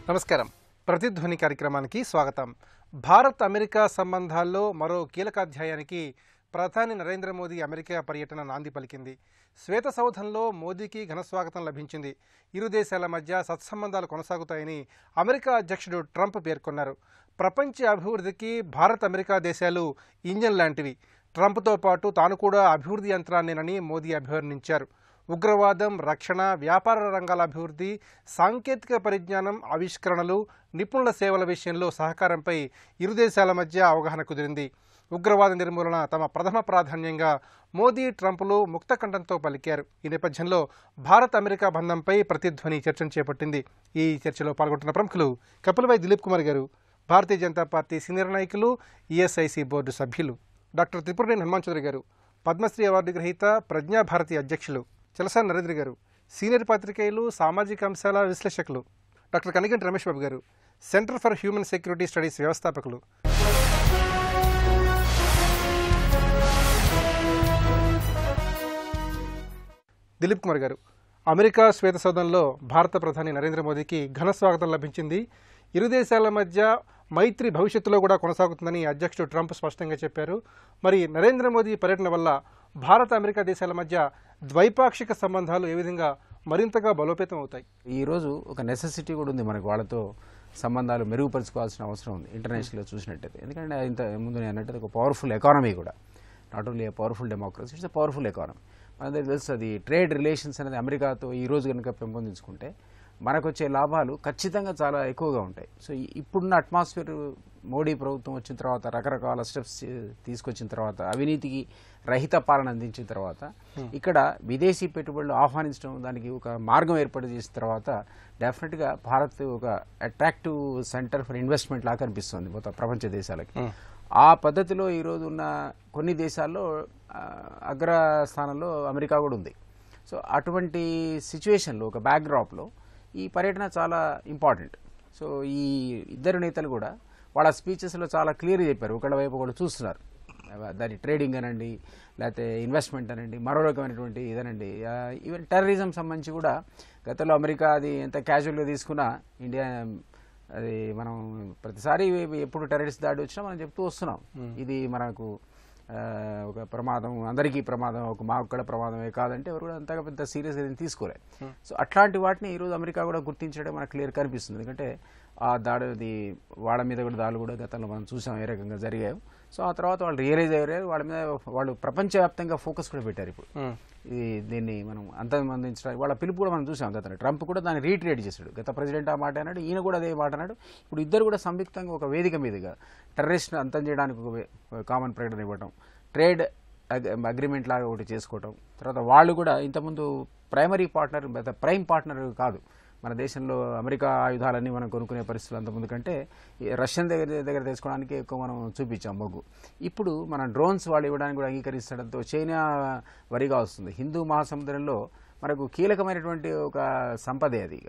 నమస్కారం. ప్రతిధ్వని కార్యక్రమానికి స్వాగతం. భారత్ అమెరికా సంబంధాల్లో మరో కీలక అధ్యాయానికి ప్రధాని నరేంద్ర మోదీ అమెరికా పర్యటన నాంది పలికింది. శ్వేత సౌధంలో మోదీకి ఘనస్వాగతం లభించింది. ఇరు దేశాల మధ్య సత్సంబంధాలు కొనసాగుతాయని అమెరికా అధ్యక్షుడు ట్రంప్ పేర్కొన్నారు. ప్రపంచ అభివృద్ధికి భారత్ అమెరికా దేశాలు ఇంజన్ లాంటివి. ట్రంప్తో పాటు తాను కూడా అభివృద్ధి యంత్రాన్నేనని మోదీ అభివర్ణించారు. ఉగ్రవాదం, రక్షణ, వ్యాపార రంగాల అభివృద్ధి, సాంకేతిక పరిజ్ఞానం, ఆవిష్కరణలు, నిపుణుల సేవల విషయంలో సహకారంపై ఇరు దేశాల మధ్య అవగాహన కుదిరింది. ఉగ్రవాద నిర్మూలన తమ ప్రథమ ప్రాధాన్యంగా మోదీ, ట్రంప్లు ముక్తకంఠంతో పలికారు. ఈ నేపథ్యంలో భారత్ అమెరికా బంధంపై ప్రతిధ్వని చర్చను చేపట్టింది. ఈ చర్చలో పాల్గొంటున్న ప్రముఖులు కపిలభాయ్ దిలీప్ కుమార్ గారు, భారతీయ జనతా పార్టీ సీనియర్ నాయకులు, ఈఎస్ఐసి బోర్డు సభ్యులు, డాక్టర్ త్రిపురనేని హనుమాన్ చౌదరి గారు, పద్మశ్రీ అవార్డు గ్రహీత, ప్రజ్ఞాభారతి అధ్యక్షులు, చలసాని నరేంద్ర గారు, సీనియర్ పాత్రికేయులు, సామాజిక అంశాల విశ్లేషకులు, డాక్టర్ కనిగంటి రమేష్ బాబు గారు, centre for human security studies వ్యవస్థాపకులు. దిలీప్ కుమార్ గారు, అమెరికా శ్వేత సౌధంలో భారత ప్రధాని నరేంద్ర మోదీకి ఘన స్వాగతం లభించింది. ఇరు దేశాల మధ్య మైత్రి భవిష్యత్తులో కూడా కొనసాగుతుందని అధ్యక్షుడు ట్రంప్ స్పష్టంగా చెప్పారు. మరి నరేంద్ర మోదీ పర్యటన వల్ల భారత అమెరికా దేశాల మధ్య ద్వైపాక్షిక సంబంధాలు ఏ విధంగా మరింతగా బలోపేతం అవుతాయి? ఈరోజు ఒక నెసెసిటీ కూడా ఉంది, మనకు వాళ్ళతో సంబంధాలు మెరుగుపరుచుకోవాల్సిన అవసరం ఉంది ఇంటర్నేషనల్గా చూసినట్టయితే. ఎందుకంటే ఇంత ముందు నేను అన్నట్టు ఒక పవర్ఫుల్ ఎకానమీ కూడా, not only powerful democracy, it's powerful economy. మనకు తెలుసు అది ట్రేడ్ రిలేషన్స్ అనేది అమెరికాతో ఈరోజు కనుక పెంపొందించుకుంటే మనకు వచ్చే లాభాలు ఖచ్చితంగా చాలా ఎక్కువగా ఉంటాయి. సో ఇప్పుడున్న అట్మాస్ఫియర్ మోడీ ప్రభుత్వం వచ్చిన తర్వాత, రకరకాల స్టెప్స్ తీసుకొచ్చిన తర్వాత, అవినీతికి రహిత పాలన అందించిన తర్వాత, ఇక్కడ విదేశీ పెట్టుబడులు ఆహ్వానించడం, దానికి ఒక మార్గం ఏర్పాటు చేసిన తర్వాత డెఫినెట్గా భారత్ ఒక అట్రాక్టివ్ సెంటర్ ఫర్ ఇన్వెస్ట్మెంట్ లాగా కనిపిస్తుంది మొత్తం ప్రపంచ దేశాలకి. ఆ పద్ధతిలో ఈరోజు ఉన్న కొన్ని దేశాల్లో అగ్రస్థానంలో అమెరికా కూడా ఉంది. సో అటువంటి సిచ్యువేషన్లో, ఒక బ్యాక్డ్రాప్లో ఈ పర్యటన చాలా ఇంపార్టెంట్. సో ఈ ఇద్దరు నేతలు కూడా వాళ్ళ స్పీచెస్లో చాలా క్లియర్గా చెప్పారు. ఒకళ్ళ వైపు ఒకళ్ళు చూస్తున్నారు, దాని ట్రేడింగ్ అనండి, లేకపోతే ఇన్వెస్ట్మెంట్ అనండి, మరో రకమైనటువంటి ఇదనండి, ఈవెన్ టెర్రరిజం సంబంధించి కూడా గతంలో అమెరికా అది ఎంత క్యాజువల్గా తీసుకున్నా, ఇండియా అది మనం ప్రతిసారి ఎప్పుడు టెర్రరిస్ట్ దాడి వచ్చినా మనం చెప్తూ వస్తున్నాం, ఇది మనకు ఒక ప్రమాదం, అందరికీ ప్రమాదం, ఒక మా ఒక్కడ ప్రమాదమే కాదంటే ఎవరు కూడా అంతగా పెద్ద సీరియస్గా తీసుకోలేదు. సో అట్లాంటి వాటిని ఈరోజు అమెరికా కూడా గుర్తించడం మనకు క్లియర్ కనిపిస్తుంది. ఎందుకంటే ఆ దాడి, వాళ్ళ మీద కూడా దాడులు కూడా గతంలో మనం చూసాం ఏ రకంగా జరిగాయి. సో ఆ తర్వాత వాళ్ళు రియలైజ్ అయ్యారు, వాళ్ళ మీద వాళ్ళు ప్రపంచవ్యాప్తంగా ఫోకస్ కూడా పెట్టారు. ఇప్పుడు దీన్ని మనం అంతమందించడానికి వాళ్ళ పిలుపు కూడా మనం చూసాం. గతంలో ట్రంప్ కూడా దాన్ని రీట్రేట్ చేశాడు. గత ప్రెసిడెంట్ ఆ మాట అన్నాడు, ఈయన కూడా అదే మాట అన్నాడు. ఇప్పుడు ఇద్దరు కూడా సంయుక్తంగా ఒక వేదిక మీదుగా టెర్రరిస్ట్ని అంతం చేయడానికి ఒక కామన్ ప్రకటన ఇవ్వటం, ట్రేడ్ అగ్రిమెంట్ లాగా ఒకటి చేసుకోవటం, తర్వాత వాళ్ళు కూడా ఇంతకుముందు ప్రైమరీ పార్ట్నర్, ప్రైమ్ పార్ట్నర్ కాదు. మన దేశంలో అమెరికా ఆయుధాలన్నీ మనం కొనుక్కునే పరిస్థితులు అంతకుముందు కంటే రష్యన్ దగ్గర తీసుకోవడానికి ఎక్కువ మనం చూపించాం మొగ్గు. ఇప్పుడు మన డ్రోన్స్ వాళ్ళు ఇవ్వడానికి కూడా అంగీకరించడంతో చైనా వరిగా వస్తుంది. హిందూ మహాసముద్రంలో మనకు కీలకమైనటువంటి ఒక సంపదే అది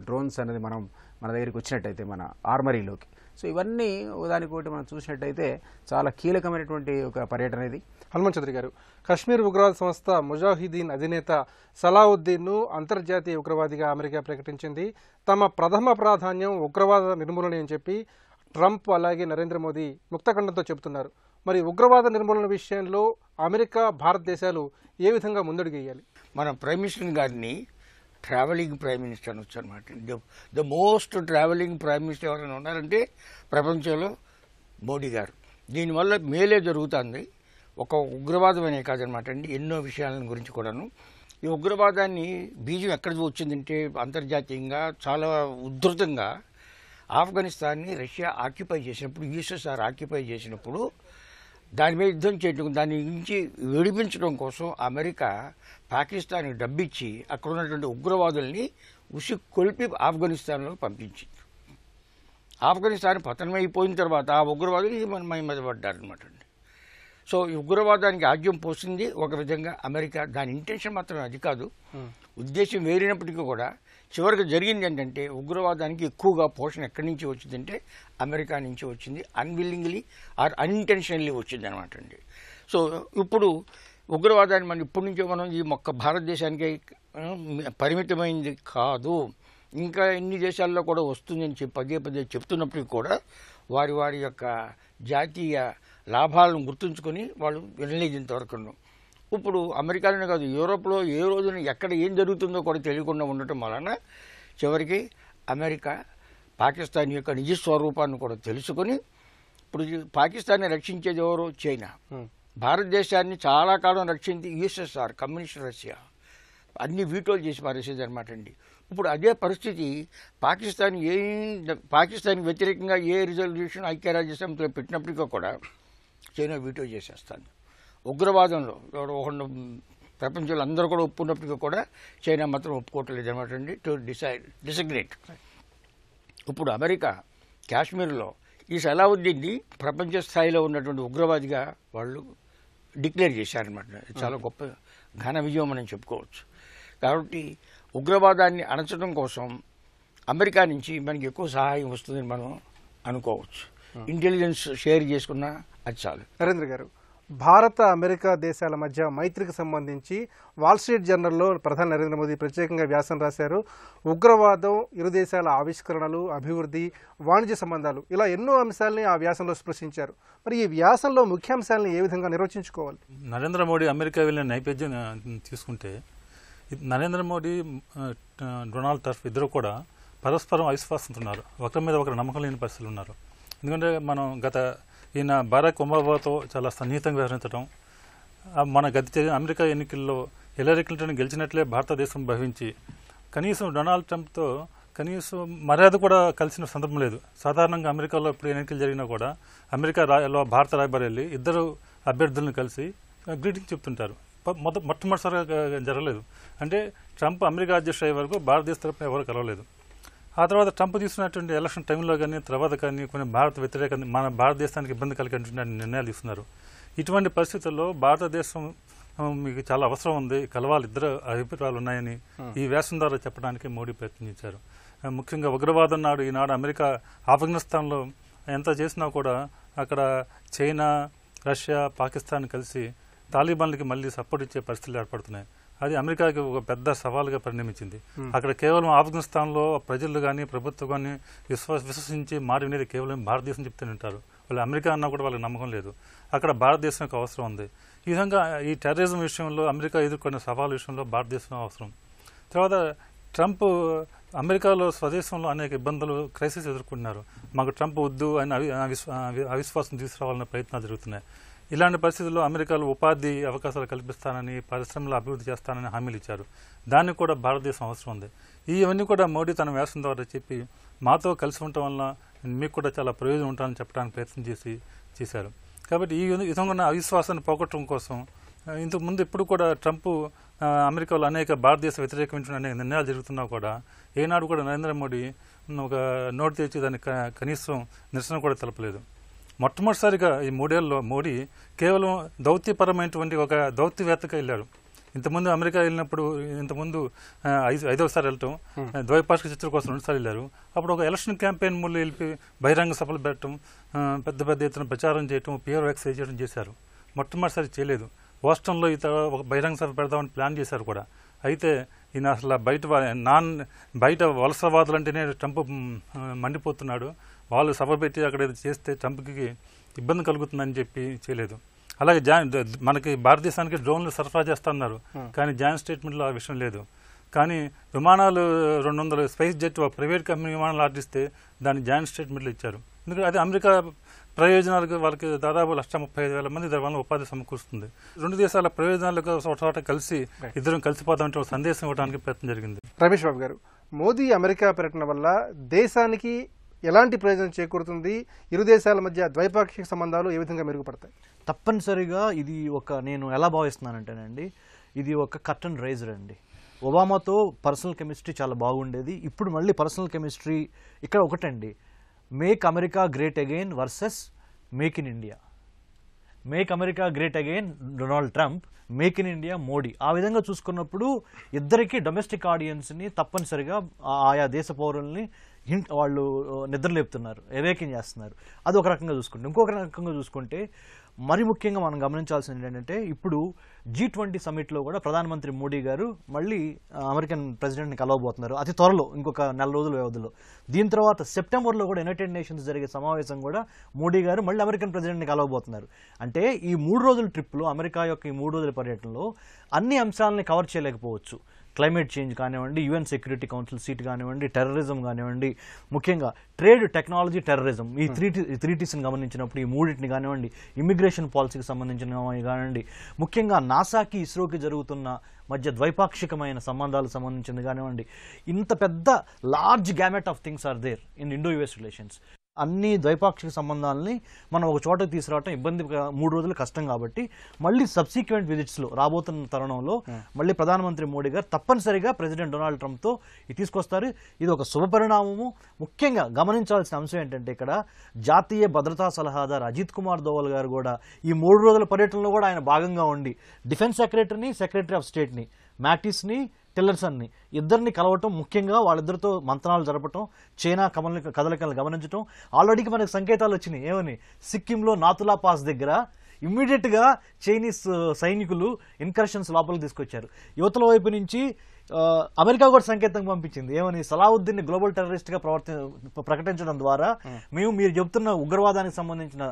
డ్రోన్స్ అనేది మన దగ్గరికి వచ్చినట్టయితే మన ఆర్మరీలోకి. సో ఇవన్నీ దానికోటి మనం చూసినట్టయితే చాలా కీలకమైనటువంటి ఒక పర్యటన ఇది. హనుమాన్ చౌదరి గారు, కశ్మీర్ ఉగ్రవాద సంస్థ ముజాహిదీన్ అధినేత సలావుద్దీన్ను అంతర్జాతీయ ఉగ్రవాదిగా అమెరికా ప్రకటించింది. తమ ప్రథమ ప్రాధాన్యం ఉగ్రవాద నిర్మూలన అని చెప్పి ట్రంప్ అలాగే నరేంద్ర మోదీ ముక్తఖండంతో చెబుతున్నారు. మరి ఉగ్రవాద నిర్మూలన విషయంలో అమెరికా, భారతదేశాలు ఏ విధంగా ముందడుగేయాలి? మన ప్రైమ్ మినిస్టర్ గారిని ట్రావెలింగ్ ప్రైమ్ మినిస్టర్ అనొచ్చు అనమాట. The most travelling prime minister ఎవరైనా ఉన్నారంటే ప్రపంచంలో మోడీ గారు. దీనివల్ల మేలే జరుగుతుంది, ఒక ఉగ్రవాదమనే కాదనమాట అండి, ఎన్నో విషయాల గురించి కూడాను. ఈ ఉగ్రవాదాన్ని బీజం ఎక్కడ వచ్చిందంటే అంతర్జాతీయంగా చాలా ఉధృతంగా ఆఫ్ఘనిస్తాన్ని రష్యా ఆక్యుపై చేసినప్పుడు, యూఎస్ఎస్ఆర్ ఆక్యుపై చేసినప్పుడు దాని మీద యుద్ధం చేయడం, దాని నుంచి విడిపించడం కోసం అమెరికా పాకిస్తాన్కి డబ్బిచ్చి అక్కడ ఉన్నటువంటి ఉగ్రవాదుల్ని కొలిపి ఆఫ్ఘనిస్తాన్లో పంపించింది. ఆఫ్ఘనిస్తాన్ పతనమైపోయిన తర్వాత ఆ ఉగ్రవాదులు మన మీద పడ్డారనమాట అండి. సో ఈ ఉగ్రవాదానికి ఆజ్యం పోసింది ఒక విధంగా అమెరికా. దాని ఇంటెన్షన్ మాత్రం అది కాదు, ఉద్దేశం వేరినప్పటికీ కూడా చివరికి జరిగింది ఏంటంటే ఉగ్రవాదానికి ఎక్కువగా పోషణ ఎక్కడి నుంచి వచ్చిందంటే అమెరికా నుంచి వచ్చింది. అన్విల్లింగ్లీ ఆర్ అన్ఇంటెన్షనల్లీ వచ్చింది అనమాట అండి. సో ఇప్పుడు ఉగ్రవాదాన్ని మనం ఇప్పటి నుంచో మనం ఈ మొక్క భారతదేశానికి పరిమితమైంది కాదు, ఇంకా ఎన్ని దేశాల్లో కూడా వస్తుందని చెప్పి పదే పదే చెప్తున్నప్పటికీ కూడా వారి వారి యొక్క జాతీయ లాభాలను గుర్తుంచుకొని వాళ్ళు వినలేదు ఇంతవరకు. ఇప్పుడు అమెరికాలోనే కాదు, యూరోప్లో ఏ రోజున ఎక్కడ ఏం జరుగుతుందో కూడా తెలియకుండా ఉండటం వలన చివరికి అమెరికా పాకిస్తాన్ యొక్క నిజ స్వరూపాన్ని కూడా తెలుసుకొని ఇప్పుడు పాకిస్తాన్ని రక్షించేది ఎవరు? చైనా. భారతదేశాన్ని చాలా కాలం రక్షించి యుఎస్ఎస్ఆర్, కమ్యూనిస్ట్ రష్యా, అన్ని వీటోలు చేసి పారేసేది అనమాట అండి. ఇప్పుడు అదే పరిస్థితి పాకిస్తాన్ వ్యతిరేకంగా ఏ రిజల్యూషన్ ఐక్యరాజ్యసమితిలో పెట్టినప్పటికీ కూడా చైనా వీటో చేసేస్తాను. ఉగ్రవాదంలో ప్రపంచంలో అందరూ కూడా ఒప్పుకున్నప్పటికీ కూడా చైనా మాత్రం ఒప్పుకోవట్లేదు అనమాట అండి, టు డిసగ్నేట్. ఇప్పుడు అమెరికా కాశ్మీర్లో ఈ సలావుద్దీన్ని ప్రపంచ స్థాయిలో ఉన్నటువంటి ఉగ్రవాదిగా వాళ్ళు డిక్లేర్ చేశారనమాట. చాలా గొప్ప ఘన విజయం మనం చెప్పుకోవచ్చు. కాబట్టి ఉగ్రవాదాన్ని అణచడం కోసం అమెరికా నుంచి మనకి ఎక్కువ సహాయం వస్తుందని మనం అనుకోవచ్చు. ఇంటెలిజెన్స్ షేర్ చేసుకున్నా అది చాలు. నరేంద్ర గారు, భారత అమెరికా దేశాల మధ్య మైత్రికి సంబంధించి వాల్ స్ట్రీట్ జర్నల్లో ప్రధాని నరేంద్ర మోదీ ప్రత్యేకంగా వ్యాసం రాశారు. ఉగ్రవాదం, ఇరు దేశాల ఆవిష్కరణలు, అభివృద్ధి, వాణిజ్య సంబంధాలు, ఇలా ఎన్నో అంశాలని ఆ వ్యాసంలో స్పృశించారు. మరి ఈ వ్యాసంలో ముఖ్యాంశాలను ఏ విధంగా నిర్వచించుకోవాలి? నరేంద్ర మోడీ అమెరికా వెళ్ళిన నేపథ్యం తీసుకుంటే, నరేంద్ర మోడీ, డొనాల్డ్ ట్రంప్ ఇద్దరు కూడా పరస్పరం అవిశ్వాసంతున్నారు. ఒకరి మీద ఒకరు నమ్మకం లేని పరిస్థితులు ఉన్నారు. ఎందుకంటే మనం ఈయన బరాక్ ఒబామాతో చాలా సన్నిహితంగా వ్యవహరించడం, మన గతి అమెరికా ఎన్నికల్లో హిల్లరీ క్లింటన్ గెలిచినట్లే భారతదేశం భావించి కనీసం డొనాల్డ్ ట్రంప్తో కనీసం మర్యాద కూడా కలిసిన సందర్భం లేదు. సాధారణంగా అమెరికాలో ఇప్పుడు ఎన్నికలు జరిగినా కూడా అమెరికాలో భారత రాయబారి వెళ్ళి ఇద్దరు అభ్యర్థులను కలిసి గ్రీటింగ్ చెప్తుంటారు. మొట్టమొదటిసారిగా జరగలేదు. అంటే ట్రంప్ అమెరికా అధ్యక్షుడు అయ్యే వరకు భారతదేశ తరపున ఎవరు కలవలేదు. ఆ తర్వాత ట్రంప్ తీసుకున్నటువంటి ఎలక్షన్ టైంలో కానీ తర్వాత కానీ కొన్ని భారత వ్యతిరేక, మన భారతదేశానికి ఇబ్బంది కలిగేటువంటి నిర్ణయాలు తీసుకున్నారు. ఇటువంటి పరిస్థితుల్లో భారతదేశం మీకు చాలా అవసరం ఉంది, కలవాలి, ఇద్దరు అభిప్రాయాలు ఉన్నాయని ఈ వ్యాసం ద్వారా చెప్పడానికి మోడీ ప్రయత్నించారు. ముఖ్యంగా ఉగ్రవాదం నాడు ఈనాడు అమెరికా ఆఫ్ఘనిస్తాన్లో ఎంత చేసినా కూడా అక్కడ చైనా, రష్యా, పాకిస్తాన్ కలిసి తాలిబాన్లకి మళ్ళీ సపోర్ట్ ఇచ్చే పరిస్థితులు ఏర్పడుతున్నాయి. అది అమెరికాకి ఒక పెద్ద సవాలుగా పరిణమించింది. అక్కడ కేవలం ఆఫ్ఘనిస్తాన్లో ప్రజలు కానీ ప్రభుత్వం కానీ విశ్వసించి మాట వినేది కేవలం భారతదేశం చెప్తే వింటారు. వాళ్ళు అమెరికా అన్నా కూడా వాళ్ళకి నమ్మకం లేదు. అక్కడ భారతదేశం యొక్క అవసరం ఉంది. ఈ విధంగా ఈ టెర్రరిజం విషయంలో అమెరికా ఎదుర్కొన్న సవాల్ విషయంలో భారతదేశం అవసరం. తర్వాత ట్రంప్ అమెరికాలో స్వదేశంలో అనేక ఇబ్బందులు, క్రైసిస్ ఎదుర్కొంటున్నారు. మాకు ట్రంప్ వద్దు అని అవిశ్వాసం తీసుకురావాలనే ప్రయత్నాలు జరుగుతున్నాయి. ఇలాంటి పరిస్థితుల్లో అమెరికాలో ఉపాధి అవకాశాలు కల్పిస్తానని, పరిశ్రమలు అభివృద్ధి చేస్తానని హామీలు ఇచ్చారు. దానికి కూడా భారతదేశం అవసరం ఉంది. ఇవన్నీ కూడా మోడీ తన వ్యాసం ద్వారా చెప్పి మాతో కలిసి ఉండటం వల్ల మీకు కూడా చాలా ప్రయోజనం ఉంటానని చెప్పడానికి ప్రయత్నం చేశారు. కాబట్టి ఈ విధంగా ఉన్న అవిశ్వాసాన్ని పోగొట్టడం కోసం ఇంతకుముందు ఎప్పుడు కూడా ట్రంప్ అమెరికాలో అనేక భారతదేశ వ్యతిరేకమైన అనేక నిర్ణయాలు జరుగుతున్నా కూడా ఏనాడు కూడా నరేంద్ర మోడీ ఒక నోటు తెచ్చి దానికి కనీసం నిరసన కూడా తెలపలేదు. మొట్టమొదటిసారిగా ఈ 3 ఏళ్లలో మోడీ కేవలం దౌత్యపరమైనటువంటి ఒక దౌత్యవేత్తగా వెళ్ళారు. ఇంతకుముందు అమెరికా వెళ్ళినప్పుడు ఇంతకుముందు 5వ వెళ్ళటం, ద్వైపాక్షిక చర్చల కోసం 2 సార్లు వెళ్ళారు. అప్పుడు ఒక ఎలక్షన్ క్యాంపెయిన్ ముందు వెళ్ళి బహిరంగ సభలు పెట్టడం, పెద్ద పెద్ద ఎత్తున ప్రచారం చేయడం, పిఆర్ వ్యాక్స్ చేయడం చేశారు. మొట్టమొదటిసారి చేయలేదు. బోస్టన్లో ఒక బహిరంగ సభ పెడదామని ప్లాన్ చేశారు కూడా. అయితే ఈయన అసలు బయట వలసవాదులు అంటేనే ట్రంప్ మండిపోతున్నాడు, వాళ్ళు సభ పెట్టి అక్కడ చేస్తే ట్రంప్కి ఇబ్బంది కలుగుతుందని చెప్పి చేయలేదు. అలాగే మనకి భారతదేశానికి డ్రోన్లు సరఫరా చేస్తున్నారు, కానీ జాయింట్ స్టేట్మెంట్లో ఆ విషయం లేదు. కానీ విమానాలు 200 స్పైస్ జెట్ ప్రైవేట్ కంపెనీ విమానాలు ఆర్డిస్తే దాన్ని జాయింట్ స్టేట్మెంట్లు ఇచ్చారు. ఎందుకంటే అది అమెరికా ప్రయోజనాలకు వాళ్ళకి దాదాపు 135,000 మంది దాని వల్ల ఉపాధి సమకూరుస్తుంది. 2 దేశాల ప్రయోజనాలకు చోట కలిసి ఇద్దరం కలిసిపోతామంటే సందేశం ఇవ్వడానికి ప్రయత్నం జరిగింది. రమేష్ బాబు గారు, మోదీ అమెరికా పర్యటన వల్ల దేశానికి ఎలాంటి ప్రయోజనం చేకూరుతుంది? ఇరు దేశాల మధ్య ద్వైపాక్షిక సంబంధాలు ఏ విధంగా మెరుగుపడతాయి? తప్పనిసరిగా ఇది నేను ఎలా భావిస్తున్నానంటేనండి, ఇది ఒక కర్టన్ రైజర్ అండి. ఒబామాతో పర్సనల్ కెమిస్ట్రీ చాలా బాగుండేది. ఇప్పుడు మళ్ళీ పర్సనల్ కెమిస్ట్రీ ఇక్కడ ఒకటండి, make America great again versus make in India. Make America great again Donald Trump, make in India Modi. ఆ విధంగా చూసుకున్నప్పుడు ఇద్దరికి డొమెస్టిక్ ఆడియన్స్ని తప్పనిసరిగా ఆయా దేశ పౌరుల్ని వాళ్ళు నిద్రలేపుతున్నారు, ఎవేకిన్ చేస్తున్నారు. అది ఒక రకంగా చూసుకుంటే. ఇంకొక రకంగా చూసుకుంటే మరి ముఖ్యంగా మనం గమనించాల్సింది ఏంటంటే ఇప్పుడు G20 సమ్మిట్లో కూడా ప్రధానమంత్రి మోడీ గారు మళ్ళీ అమెరికన్ ప్రెసిడెంట్ని కలవబోతున్నారు అతి త్వరలో, ఇంకొక నెల రోజుల వ్యవధిలో. దీని తర్వాత సెప్టెంబర్లో కూడా యునైటెడ్ నేషన్స్ జరిగే సమావేశం కూడా మోడీ గారు మళ్ళీ అమెరికన్ ప్రెసిడెంట్ని కలవబోతున్నారు. అంటే ఈ 3 రోజుల ట్రిప్లో, అమెరికా యొక్క ఈ 3 రోజుల పర్యటనలో అన్ని అంశాలని కవర్ చేయలేకపోవచ్చు. క్లైమేట్ చేంజ్ కానివ్వండి, UN సెక్యూరిటీ కౌన్సిల్ సీట్ కానివ్వండి, టెర్రరిజం కానివ్వండి, ముఖ్యంగా ట్రేడ్, టెక్నాలజీ, టెర్రరిజం, ఈ త్రీ టీస్ని గమనించినప్పుడు ఈ మూడింటిని కానివ్వండి, ఇమిగ్రేషన్ పాలసీకి సంబంధించిన కానివ్వండి, ముఖ్యంగా నాసాకి ఇస్రోకి జరుగుతున్న మధ్య ద్వైపాక్షికమైన సంబంధాలకు సంబంధించింది కానివ్వండి, ఇంత పెద్ద large gamut of things are there in Indo US relations. అన్ని ద్వైపాక్షిక సంబంధాలని మనం ఒక చోటకి తీసుకురావటం ఇబ్బంది, 3 రోజులు కష్టం. కాబట్టి మళ్ళీ సబ్సిక్వెంట్ విజిట్స్లో రాబోతున్న తరుణంలో మళ్ళీ ప్రధానమంత్రి మోడీ గారు తప్పనిసరిగా ప్రెసిడెంట్ డొనాల్డ్ ట్రంప్తో తీసుకొస్తారు. ఇది ఒక శుభపరిణామము. ముఖ్యంగా గమనించాల్సిన అంశం ఏంటంటే ఇక్కడ జాతీయ భద్రతా సలహాదారు అజిత్ కుమార్ దోవల్ గారు కూడా ఈ 3 రోజుల పర్యటనలో కూడా ఆయన భాగంగా ఉండి డిఫెన్స్ సెక్రటరీని, సెక్రటరీ ఆఫ్ స్టేట్ని, మ్యాటిస్ని, టిల్లర్సన్ని ఇద్దరిని కలవటం, ముఖ్యంగా వాళ్ళిద్దరితో మంతనాలు జరపటం, చైనా కదలికలను గమనించడం. ఆల్రెడీకి మనకు సంకేతాలు వచ్చినాయి. ఏమని? సిక్కింలో నాతులా పాస్ దగ్గర ఇమ్మీడియట్గా చైనీస్ సైనికులు ఇన్కర్షన్స్ లోపలికి తీసుకొచ్చారు. యువతల వైపు నుంచి అమెరికా కూడా సంకేతం పంపించింది. ఏమని? సలావుద్దీన్ని గ్లోబల్ టెర్రరిస్ట్గా ప్రకటించడం ద్వారా మీరు చెబుతున్న ఉగ్రవాదానికి సంబంధించిన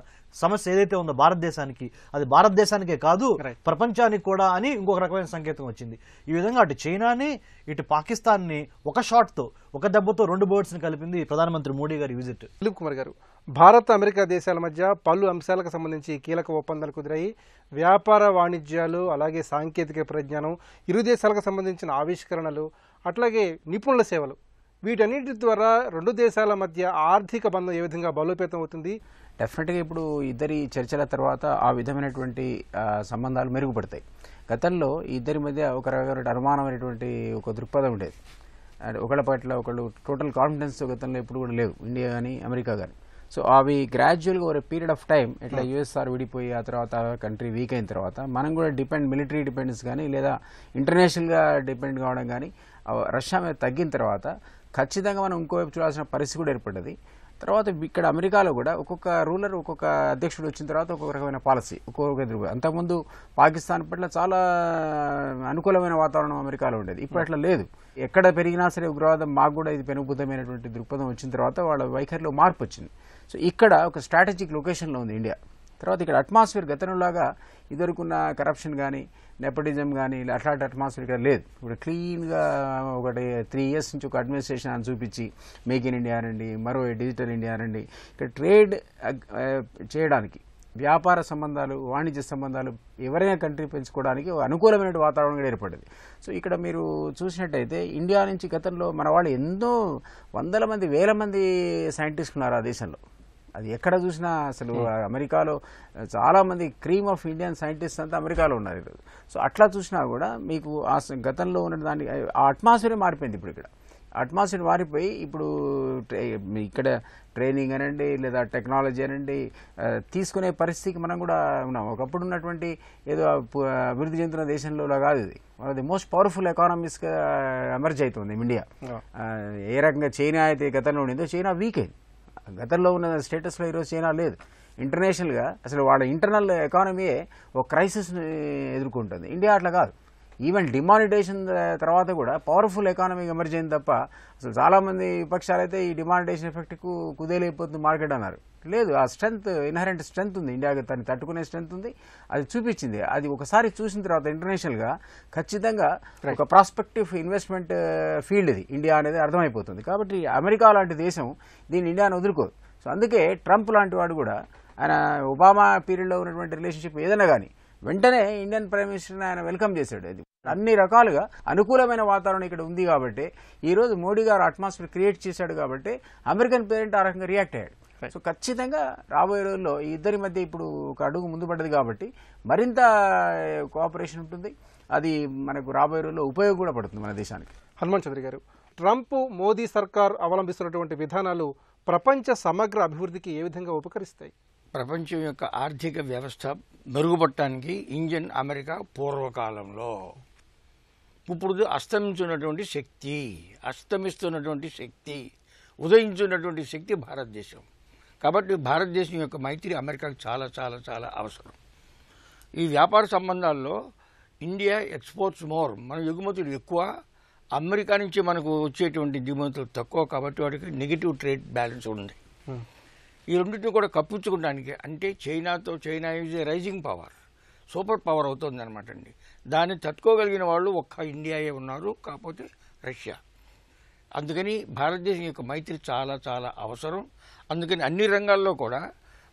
సమస్య ఏదైతే ఉందో భారతదేశానికి, అది భారతదేశానికే కాదు ప్రపంచానికి కూడా అని ఇంకొక రకమైన సంకేతం వచ్చింది. ఈ విధంగా అటు చైనాని, ఇటు పాకిస్తాన్ని ఒక షాట్తో, ఒక దెబ్బతో 2 బర్డ్స్ని కలిపింది ప్రధానమంత్రి మోడీ గారి విజిట్. దిలీప్ కుమార్ గారు, భారత్ అమెరికా దేశాల మధ్య పలు అంశాలకు సంబంధించి కీలక ఒప్పందాలు కుదిరాయి. వ్యాపార వాణిజ్యాలు, అలాగే సాంకేతిక పరిజ్ఞానం, ఇరు దేశాలకు సంబంధించిన ఆవిష్కరణలు, అట్లాగే నిపుణుల సేవలు, వీటన్నిటి ద్వారా 2 దేశాల మధ్య ఆర్థిక బంధం ఏ విధంగా బలోపేతం అవుతుంది? డెఫినెట్గా ఇప్పుడు ఇద్దరి చర్చల తర్వాత ఆ విధమైనటువంటి సంబంధాలు మెరుగుపడతాయి. గతంలో ఇద్దరి మధ్య ఒక రకమైన అనుమానమైనటువంటి ఒక దృక్పథం ఉండేది. ఒకళ్ళ పట్ల ఒకళ్ళు టోటల్ కాన్ఫిడెన్స్ గతంలో ఎప్పుడు కూడా లేవు, ఇండియా కానీ అమెరికా కానీ. సో అవి గ్రాడ్యువల్గా ఒక పీరియడ్ ఆఫ్ టైం ఇట్లా యుఎస్ఆర్ విడిపోయి ఆ తర్వాత కంట్రీ వీక్ అయిన తర్వాత మనం కూడా మిలిటరీ డిపెండెన్స్ కానీ లేదా ఇంటర్నేషనల్గా డిపెండ్ కావడం కానీ రష్యా మీద తగ్గిన తర్వాత ఖచ్చితంగా మనం ఇంకోవైపు చూడాల్సిన పరిస్థితి కూడా ఏర్పడ్డది. తర్వాత ఇక్కడ అమెరికాలో కూడా ఒక్కొక్క రూలర్, ఒక్కొక్క అధ్యక్షుడు వచ్చిన తర్వాత ఒక్కొక్క రకమైన పాలసీ, ఒక్కొక్క ఎదురు. అంతకుముందు పాకిస్తాన్ పట్ల చాలా అనుకూలమైన వాతావరణం అమెరికాలో ఉండేది. ఇప్పుడు అట్లా లేదు. ఎక్కడ పెరిగినా సరే ఉగ్రవాదం మాకు కూడా ఇది పెనుభూతమైనటువంటి దృక్పథం వచ్చిన తర్వాత వాళ్ళ వైఖరిలో మార్పు వచ్చింది. సో ఇక్కడ ఒక స్ట్రాటజిక్ లొకేషన్లో ఉంది ఇండియా. తర్వాత ఇక్కడ అట్మాస్ఫియర్ గతంలాగా ఇదివరకున్న కరప్షన్ కానీ, నెపోటిజం కానీ అట్లాంటి అట్మాస్ఫియర్ ఇక్కడ లేదు. ఇప్పుడు క్లీన్గా ఒకటి 3 years నుంచి ఒక అడ్మినిస్ట్రేషన్ అని చూపించి మేక్ ఇన్ ఇండియా అనండి, మరో డిజిటల్ ఇండియా అనండి, ఇక్కడ ట్రేడ్ చేయడానికి, వ్యాపార సంబంధాలు, వాణిజ్య సంబంధాలు ఎవరైనా కంట్రీ పెంచుకోవడానికి అనుకూలమైన వాతావరణం కూడా ఏర్పడింది. సో ఇక్కడ మీరు చూసినట్టయితే ఇండియా నుంచి గతంలో మన వాళ్ళు ఎన్నో వందల మంది, వేల మంది సైంటిస్టులు ఉన్నారు ఆ దేశంలో. అది ఎక్కడ చూసినా అసలు అమెరికాలో చాలా మంది క్రీమ్ ఆఫ్ ఇండియన్ సైంటిస్ట్ అంతా అమెరికాలో ఉన్నారు ఈరోజు. సో అట్లా చూసినా కూడా మీకు ఆ గతంలో ఉన్న దాని ఆ అట్మాస్ఫియర్ మారిపోయింది. ఇప్పుడు ఇక్కడ అట్మాస్ఫియర్ మారిపోయి ఇప్పుడు ఇక్కడ ట్రైనింగ్ అనండి లేదా టెక్నాలజీ అనండి తీసుకునే పరిస్థితికి మనం కూడా ఉన్నాం. ఒకప్పుడు ఉన్నటువంటి ఏదో అభివృద్ధి చెందుతున్న దేశంలో కాదు ఇది. ది మోస్ట్ పవర్ఫుల్ ఎకానమీస్గా ఎమర్జ్ అవుతుంది ఇండియా. ఏ రకంగా చైనా అయితే గతంలో ఉండేదో చైనా వీక్ అయింది. గతంలో ఉన్న స్టేటస్లో ఈరోజు చైనా లేదు. ఇంటర్నేషనల్గా అసలు వాళ్ళ ఇంటర్నల్ ఎకానమీయే ఒక క్రైసిస్ని ఎదుర్కొంటుంది. ఇండియా అట్లా కాదు. ఈవెన్ డిమానిటైజేషన్ తర్వాత కూడా పవర్ఫుల్ ఎకానమీ ఎమర్జ్ అయింది తప్ప అసలు చాలామంది విపక్షాలు అయితే ఈ డిమానిటైజేషన్ ఎఫెక్ట్కు కుదేలైపోతుంది మార్కెట్ అన్నారు. లేదు, ఆ స్ట్రెంత్, ఇన్హరెంట్ స్ట్రెంత్ ఉంది ఇండియాకి, తను తట్టుకునే స్ట్రెంత్ ఉంది. అది చూపించింది. అది ఒకసారి చూసిన తర్వాత ఇంటర్నేషనల్గా ఖచ్చితంగా ఒక ప్రాస్పెక్టివ్ ఇన్వెస్ట్మెంట్ ఫీల్డ్ ఇది ఇండియా అనేది అర్థమైపోతుంది. కాబట్టి అమెరికా లాంటి దేశం దీన్ని ఇండియాను వదులుకోదు. సో అందుకే ట్రంప్ లాంటి వాడు కూడా ఆయన ఒబామా పీరియడ్లో ఉన్నటువంటి రిలేషన్షిప్ ఏదైనా కానీ వెంటనే ఇండియన్ ప్రైమ్ మినిస్టర్ని ఆయన వెల్కమ్ చేశాడు. అది అన్ని రకాలుగా అనుకూలమైన వాతావరణం ఇక్కడ ఉంది కాబట్టి ఈరోజు మోడీ గారు అట్మాస్ఫియర్ క్రియేట్ చేశాడు కాబట్టి అమెరికన్ పేరెంట్ ఆ రకంగా రియాక్ట్ అయ్యాడు. సో ఖచ్చితంగా రాబోయే రోజుల్లో ఈ ఇద్దరి మధ్య ఇప్పుడు ఒక అడుగు ముందు పడ్డది కాబట్టి మరింత కోఆపరేషన్ ఉంటుంది. అది మనకు రాబోయే రోజుల్లో ఉపయోగం కూడా పడుతుంది మన దేశానికి. హనుమాన్ చౌదరి గారు, ట్రంప్ మోదీ సర్కార్ అవలంబిస్తున్నటువంటి విధానాలు ప్రపంచ సమగ్ర అభివృద్ధికి ఏ విధంగా ఉపకరిస్తాయి? ప్రపంచం యొక్క ఆర్థిక వ్యవస్థ మెరుగుపడటానికి ఇండియన్ అమెరికా పూర్వకాలంలో ఇప్పుడు అస్తమిస్తున్నటువంటి శక్తి, ఉదయించున్నటువంటి శక్తి భారతదేశం. కాబట్టి భారతదేశం యొక్క మైత్రి అమెరికాకు చాలా చాలా చాలా అవసరం. ఈ వ్యాపార సంబంధాల్లో ఇండియా ఎక్స్పోర్ట్స్ మోర్, మన ఎగుమతులు ఎక్కువ, అమెరికా నుంచి మనకు వచ్చేటువంటి దిగుమతులు తక్కువ. కాబట్టి వాటికి నెగిటివ్ ట్రేడ్ బ్యాలెన్స్ ఉంది. ఈ రెండింటిని కూడా కప్పించుకోవడానికి, అంటే China is a rising power, super power అవుతుంది అనమాట అండి. దాన్ని తట్టుకోగలిగిన వాళ్ళు ఒక్క ఇండియాయే ఉన్నారు, కాకపోతే రష్యా. అందుకని భారతదేశం యొక్క మైత్రి చాలా చాలా అవసరం. అందుకని అన్ని రంగాల్లో కూడా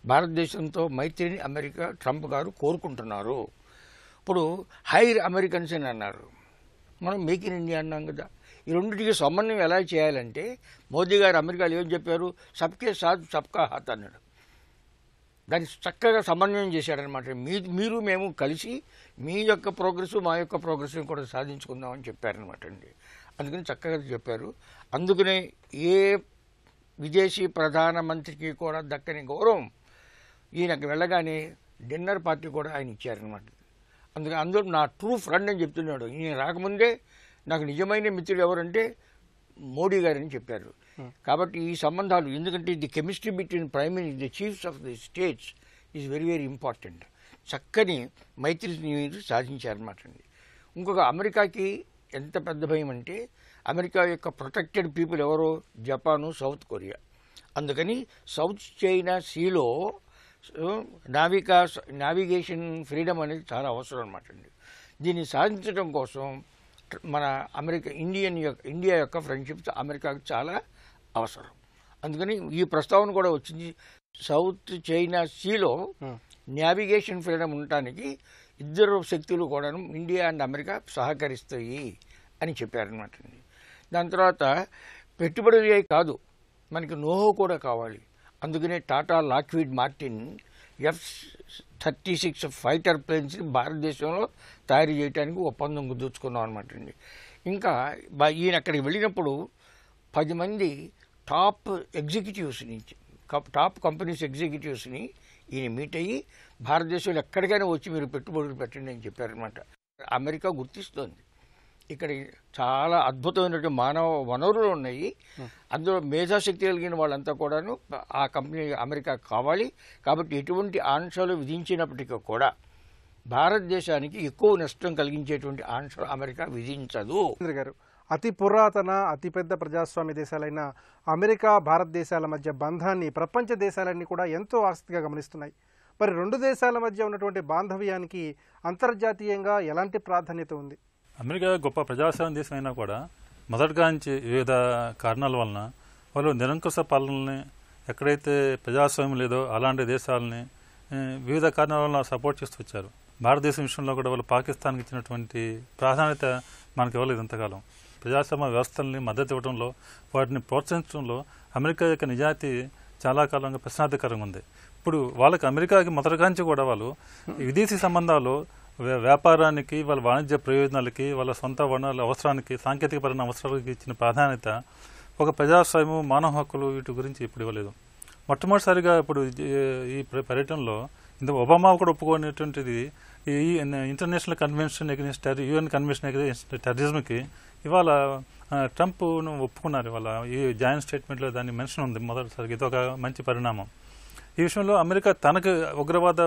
భారతదేశంతో మైత్రిని అమెరికా ట్రంప్ గారు కోరుకుంటున్నారు. ఇప్పుడు హైర్ అమెరికన్స్ అని అన్నారు, మనం మేక్ ఇన్ ఇండియా అన్నాం కదా. ఈ రెండింటికి సమన్వయం ఎలా చేయాలంటే మోదీ గారు అమెరికాలో ఏం చెప్పారు, సబ్కే సాత్ సబ్కా హాత్ అన్నాడు. దాన్ని చక్కగా సమన్వయం చేశాడనమాట. మీరు మేము కలిసి మీ యొక్క ప్రోగ్రెస్ మా యొక్క ప్రోగ్రెస్ కూడా సాధించుకుందామని చెప్పారనమాట అండి. అందుకని చక్కగా చెప్పారు. అందుకనే ఏ విదేశీ ప్రధానమంత్రికి కూడా దక్కని గౌరవం ఈయనకు వెళ్ళగానే డిన్నర్ పార్టీ కూడా ఆయన ఇచ్చారనమాట. అందుకని అందులో నా ట్రూ ఫ్రెండ్ అని చెప్తున్నాడు. ఈయన రాకముందే నాకు నిజమైన మిత్రుడు ఎవరంటే మోడీ గారని చెప్పారు. కాబట్టి ఈ సంబంధాలు, ఎందుకంటే the chemistry between prime minister, the chiefs of the states is very very important. చక్కని మైత్రిని సాధించారన్నమాట అండి. ఇంకొక అమెరికాకి ఎంత పెద్ద భయం అంటే అమెరికా యొక్క ప్రొటెక్టెడ్ పీపుల్ ఎవరో జపాను, సౌత్ కొరియా. అందుకని సౌత్ చైనా సీలో నావిగేషన్ ఫ్రీడమ్ అనేది చాలా అవసరం అనమాట అండి. దీన్ని సాధించడం కోసం మన ఇండియా యొక్క ఫ్రెండ్షిప్ అమెరికాకు చాలా అవసరం. అందుకని ఈ ప్రస్తావన కూడా వచ్చింది. సౌత్ చైనా సీలో నావిగేషన్ ఫ్రీడమ్ ఉండటానికి ఇద్దరు శక్తులు కూడాను ఇండియా అండ్ అమెరికా సహకరిస్తాయి అని చెప్పారనమాట అండి. దాని తర్వాత పెట్టుబడులు కాదు, మనకి నోహో కూడా కావాలి. అందుకనే Tata Lockheed Martin F-36 fighter ప్లేన్స్ని భారతదేశంలో తయారు చేయడానికి ఒప్పందం కుదుర్చుకున్నాం అనమాట అండి. ఇంకా ఈయన అక్కడికి వెళ్ళినప్పుడు 10 మంది టాప్ కంపెనీస్ ఎగ్జిక్యూటివ్స్ని ఈయన మీట్ అయ్యి భారతదేశంలో ఎక్కడికైనా వచ్చి మీరు పెట్టుబడులు పెట్టండి అని చెప్పారనమాట. అమెరికా గుర్తిస్తోంది ఇక్కడ చాలా అద్భుతమైనటువంటి మానవ వనరులు ఉన్నాయి. అందులో మేధాశక్తి కలిగిన వాళ్ళంతా కూడాను ఆ కంపెనీ అమెరికా కావాలి. కాబట్టి ఎటువంటి ఆంక్షలు విధించినప్పటికీ కూడా భారతదేశానికి ఎక్కువ నష్టం కలిగించేటువంటి ఆంక్షలు అమెరికా విధించదు. గారు, అతి పురాతన అతిపెద్ద ప్రజాస్వామ్య దేశాలైన అమెరికా భారతదేశాల మధ్య బంధాన్ని ప్రపంచ దేశాలన్నీ కూడా ఎంతో ఆసక్తిగా గమనిస్తున్నాయి. మరి రెండు దేశాల మధ్య ఉన్నటువంటి బాంధవ్యానికి అంతర్జాతీయంగా ఎలాంటి ప్రాధాన్యత ఉంది? అమెరికా గొప్ప ప్రజాస్వామ్య దేశం అయినా కూడా మొదటగా నుంచి వివిధ కారణాల వలన వాళ్ళు నిరంకుశ పాలనల్ని, ఎక్కడైతే ప్రజాస్వామ్యం లేదో అలాంటి దేశాలని వివిధ కారణాల వలన సపోర్ట్ చేస్తూ వచ్చారు. భారతదేశం విషయంలో కూడా వాళ్ళు పాకిస్తాన్కి ఇచ్చినటువంటి ప్రాధాన్యత మనకి ఇవ్వలేదు ఇంతకాలం. ప్రజాస్వామ్య వ్యవస్థల్ని మద్దతు ఇవ్వడంలో, వాటిని ప్రోత్సహించడంలో అమెరికా యొక్క నిజాయితీ చాలా కాలంగా ప్రశ్నార్థకరంగా ఉంది. ఇప్పుడు వాళ్ళకి అమెరికాకి మొదటగా నుంచి కూడా వాళ్ళు విదేశీ సంబంధాలు వ్యాపారానికి, వాళ్ళ వాణిజ్య ప్రయోజనాలకి, వాళ్ళ సొంత వనరుల అవసరానికి, సాంకేతికపరమైన అవసరాలకి ఇచ్చిన ప్రాధాన్యత ఒక ప్రజాస్వామ్యం, మానవ హక్కులు వీటి గురించి ఇప్పుడు ఇవ్వలేదు. మొట్టమొదటిసారిగా ఇప్పుడు ఈ పర్యటనలో ఇంత ఒబామా కూడా ఒప్పుకునేటువంటిది ఈ international convention against UN convention against టెర్రరిజంకి ఇవాళ ట్రంప్ను ఒప్పుకున్నారు. ఇవాళ ఈ జాయింట్ స్టేట్మెంట్లో దాన్ని మెన్షన్ ఉంది మొదటిసారి. ఇది ఒక మంచి పరిణామం. ఈ విషయంలో అమెరికా తనకు ఉగ్రవాద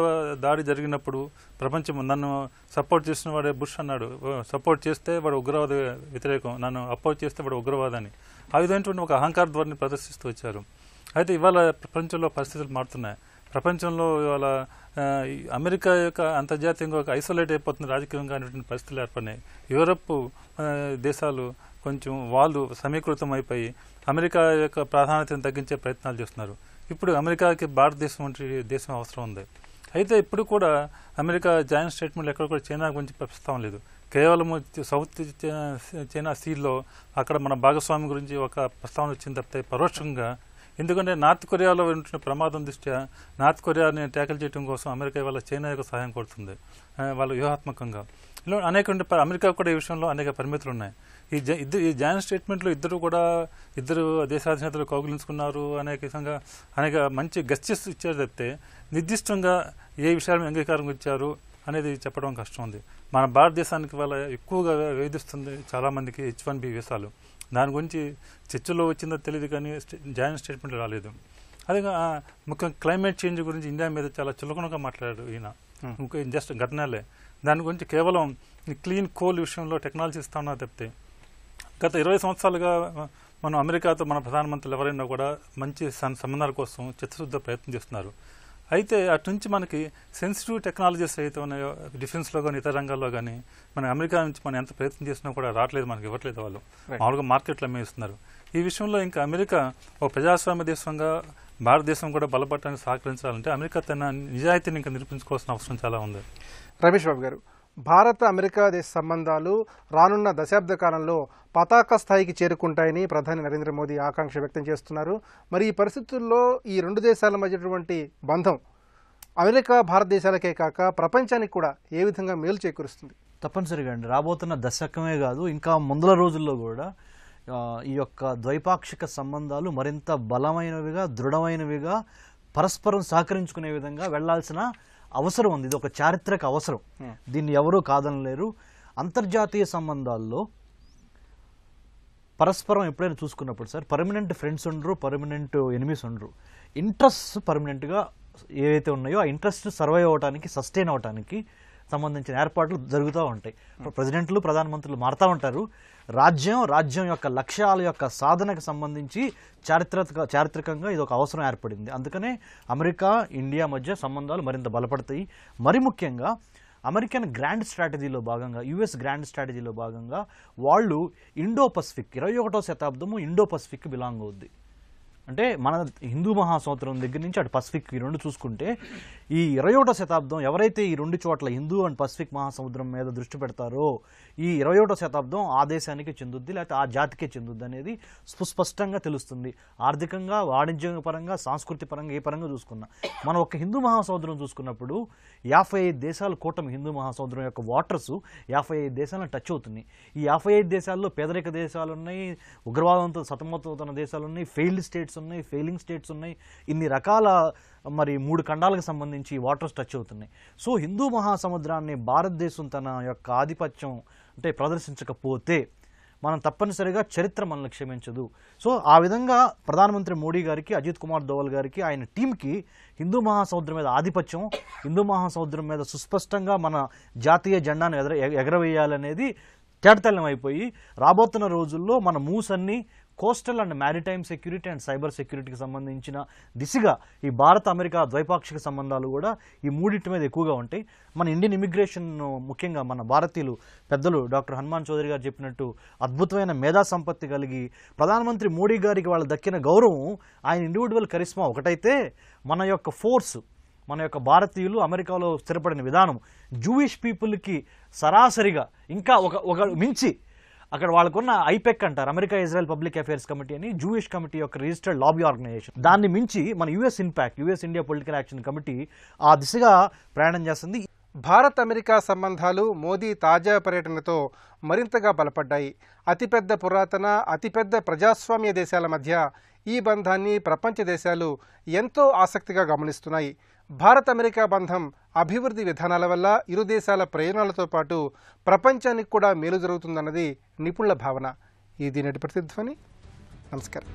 దాడి జరిగినప్పుడు ప్రపంచం నన్ను సపోర్ట్ చేసిన వాడే బుష్ అన్నాడు, సపోర్ట్ చేస్తే వాడు ఉగ్రవాద వ్యతిరేకం, నన్ను అపోజ్ చేస్తే వాడు ఉగ్రవాదని. ఆ విధమైనటువంటి ఒక అహంకార ధోరణిని ప్రదర్శిస్తూ వచ్చారు. అయితే ఇవాళ ప్రపంచంలో పరిస్థితులు మారుతున్నాయి. ప్రపంచంలో ఇవాళ అమెరికా యొక్క అంతర్జాతీయంగా ఒక ఐసోలేట్ అయిపోతున్న రాజకీయంగా అనేటువంటి పరిస్థితులు ఏర్పడినాయి. యూరప్ దేశాలు కొంచెం వాళ్ళు సమీకృతం అయిపోయి అమెరికా యొక్క ప్రాధాన్యతను తగ్గించే ప్రయత్నాలు చేస్తున్నారు. ఇప్పుడు అమెరికాకి భారతదేశం వంటి దేశం అవసరం ఉంది. అయితే ఇప్పుడు కూడా అమెరికా జాయింట్ స్టేట్మెంట్ ఎక్కడ కూడా చైనా గురించి ప్రస్తావన లేదు. కేవలం సౌత్ చైనా సీలో అక్కడ మన భాగస్వామి గురించి ఒక ప్రస్తావన వచ్చింది తప్పితే పరోక్షంగా. ఎందుకంటే నార్త్ కొరియాలో ఉంటున్న ప్రమాదం దృష్ట్యా నార్త్ కొరియాని ట్యాకిల్ చేయడం కోసం అమెరికా వాళ్ళ చైనా యొక్క సహాయం కోరుతుంది వాళ్ళు వ్యూహాత్మకంగా. ఇలా అనేక అమెరికా కూడా ఈ విషయంలో అనేక పరిమితులు ఉన్నాయి. ఈ జాయింట్ స్టేట్మెంట్లో ఇద్దరు దేశాధినేతలు కౌగిలించుకున్నారు, అనేక మంచి గెస్చెస్ ఇచ్చారు తప్పితే నిర్దిష్టంగా ఏ విషయాలను అంగీకారం ఇచ్చారు అనేది చెప్పడం కష్టం ఉంది. మన భారతదేశానికి వాళ్ళ ఎక్కువగా వేధిస్తుంది చాలామందికి H-1B వీసాలు. దాని గురించి చర్చలో వచ్చిందో తెలియదు కానీ జాయింట్ స్టేట్మెంట్ రాలేదు. అదే ముఖ్యంగా క్లైమేట్ చేంజ్ గురించి ఇండియా మీద చాలా చులకనగా మాట్లాడాడు ఈయన. ఇంకా జస్ట్ ఘటనలే దాని గురించి కేవలం క్లీన్ కోల్ విషయంలో టెక్నాలజీ ఇస్తా ఉన్నారు తప్పితే గత 20 సంవత్సరాలుగా మనం అమెరికాతో మన ప్రధానమంత్రులు ఎవరైనా కూడా మంచి సంబంధాల కోసం చిత్తశుద్ధ ప్రయత్నం చేస్తున్నారు. అయితే అటు నుంచి మనకి సెన్సిటివ్ టెక్నాలజీస్ అయితే ఉన్నాయో డిఫెన్స్లో కానీ ఇతర రంగాల్లో కానీ మన అమెరికా నుంచి మనం ఎంత ప్రయత్నం చేసినా కూడా రావట్లేదు, మనకి ఇవ్వట్లేదు. వాళ్ళు మామూలుగా మార్కెట్లో అమ్మేస్తున్నారు. ఈ విషయంలో ఇంకా అమెరికా ఒక ప్రజాస్వామ్య దేశంగా భారతదేశం కూడా బలపడటానికి సహకరించాలంటే అమెరికా తన నిజాయితీని ఇంకా నిరూపించుకోవాల్సిన అవసరం చాలా ఉంది. రమేష్ బాబు గారు, భారత అమెరికా దేశ సంబంధాలు రానున్న దశాబ్ద కాలంలో పతాక స్థాయికి చేరుకుంటాయని ప్రధాని నరేంద్ర మోదీ ఆకాంక్ష వ్యక్తం చేస్తున్నారు. మరి ఈ పరిస్థితుల్లో ఈ రెండు దేశాల మధ్యటువంటి బంధం అమెరికా భారతదేశాలకే కాక ప్రపంచానికి కూడా ఏ విధంగా మేలు చేకూరుస్తుంది? తప్పనిసరిగా అండి. రాబోతున్న దశకమే కాదు, ఇంకా ముందల రోజుల్లో కూడా ఈ యొక్క ద్వైపాక్షిక సంబంధాలు మరింత బలమైనవిగా, దృఢమైనవిగా, పరస్పరం సహకరించుకునే విధంగా వెళ్లాల్సిన అవసరం ఉంది. ఇది ఒక చారిత్రక అవసరం, దీన్ని ఎవరూ కాదనలేరు. అంతర్జాతీయ సంబంధాల్లో పరస్పరం ఎప్పుడైనా చూసుకున్నప్పుడు సార్, పర్మనెంట్ ఫ్రెండ్స్ ఉండరు, పర్మనెంట్ ఎనిమీస్ ఉండరు. ఇంట్రెస్ట్ పర్మనెంట్గా ఏవైతే ఉన్నాయో ఆ ఇంట్రెస్ట్ సర్వైవ్ అవడానికి, సస్టైన్ అవడానికి సంబంధించిన ఏర్పాట్లు జరుగుతూ ఉంటాయి. ప్రెసిడెంట్లు, ప్రధానమంత్రులు మారుతూ ఉంటారు. రాజ్యం యొక్క లక్ష్యాల యొక్క సాధనకు సంబంధించి చారిత్రకంగా ఇది ఒక అవసరం ఏర్పడింది. అందుకనే అమెరికా, ఇండియా మధ్య సంబంధాలు మరింత బలపడతాయి. మరి ముఖ్యంగా అమెరికన్ గ్రాండ్ స్ట్రాటజీలో భాగంగా, యుఎస్ గ్రాండ్ స్ట్రాటజీలో భాగంగా వాళ్ళు ఇండో పసిఫిక్, 21వ శతాబ్దము ఇండో పసిఫిక్ బిలాంగ్ అవుద్ది. అంటే మన హిందూ మహాసముద్రం దగ్గర నుంచి అటు పసిఫిక్ ఈ రెండు చూసుకుంటే ఈ 21వ శతాబ్దం ఎవరైతే ఈ రెండు చోట్ల హిందూ అండ్ పసిఫిక్ మహాసముద్రం మీద దృష్టి పెడతారో ఈ 21వ శతాబ్దం ఆ దేశానికి చెందుద్ది, లేకపోతే ఆ జాతికే చెందుద్ది అనేది సుస్పష్టంగా తెలుస్తుంది. ఆర్థికంగా, వాణిజ్య పరంగా, సాంస్కృతిక పరంగా, ఏ పరంగా చూసుకున్నా మనం ఒక హిందూ మహాసముద్రం చూసుకున్నప్పుడు 55 దేశాల కూటమి హిందూ మహాసముద్రం యొక్క వాటర్స్ 55 దేశాలను టచ్ అవుతున్నాయి. ఈ 55 దేశాల్లో పేదరిక దేశాలు ఉన్నాయి, ఉగ్రవాదంతో సతమతమవుతున్న దేశాలు ఉన్నాయి, ఫెయిల్డ్ స్టేట్స్ ఉన్నాయి, ఫెయిలింగ్ స్టేట్స్ ఉన్నాయి. ఇన్ని రకాల మరి 3 ఖండాలకు సంబంధించి వాటర్స్ టచ్ అవుతున్నాయి. సో హిందూ మహాసముద్రాన్ని భారతదేశం తన యొక్క ఆధిపత్యం అంటే ప్రదర్శించకపోతే మనం తప్పనిసరిగా చరిత్ర మనల్ని క్షమించదు. సో ఆ విధంగా ప్రధానమంత్రి మోడీ గారికి, అజిత్ కుమార్ దోవల్ గారికి, ఆయన టీంకి హిందూ మహాసముద్రం మీద ఆధిపత్యం, హిందూ మహాసముద్రం మీద సుస్పష్టంగా మన జాతీయ జెండాను ఎగరవేయాలనేది తేటతెల్లం అయిపోయి రాబోతున్న రోజుల్లో మన మూవ్స్ అన్ని coastal and maritime security and cyber సెక్యూరిటీకి సంబంధించిన దిశగా ఈ భారత అమెరికా ద్వైపాక్షిక సంబంధాలు కూడా ఈ మూడింటి మీద ఎక్కువగా ఉంటాయి. మన ఇండియన్ ఇమిగ్రేషన్, ముఖ్యంగా మన భారతీయులు పెద్దలు డాక్టర్ హనుమాన్ చౌదరి గారు చెప్పినట్టు అద్భుతమైన మేధా సంపత్తి కలిగి ప్రధానమంత్రి మోడీ గారికి వాళ్ళు దక్కిన గౌరవం, ఆయన ఇండివిజువల్ కరిస్మా ఒకటైతే మన యొక్క ఫోర్స్, మన యొక్క భారతీయులు అమెరికాలో స్థిరపడిన విధానం జూయిష్ పీపుల్కి సరాసరిగా ఇంకా ఒక మించి అక్కడ వాళ్ళకున్న ఐపెక్ అంటారు, America Israel public affairs committee అని, జూయిష్ కమిటీ యొక్క రిజిస్టర్డ్ లాబీ ఆర్గనైజేషన్, దాన్ని మించి మన US impact, US India political action committee ఆ దిశగా ప్రయాణం చేస్తుంది. భారత్ అమెరికా సంబంధాలు మోదీ తాజా పర్యటనతో మరింతగా బలపడ్డాయి. అతిపెద్ద పురాతన, అతిపెద్ద ప్రజాస్వామ్య దేశాల మధ్య ఈ బంధాన్ని ప్రపంచ దేశాలు ఎంతో ఆసక్తిగా గమనిస్తున్నాయి. భారత్ అమెరికా బంధం అభివృద్ధి విధానాల వల్ల ఇరు దేశాల ప్రయోజనాలతో పాటు ప్రపంచానికి కూడా మేలు జరుగుతుందన్నది నిపుణుల భావన. ఇది నేటి ప్రతిధ్వని. నమస్కారం.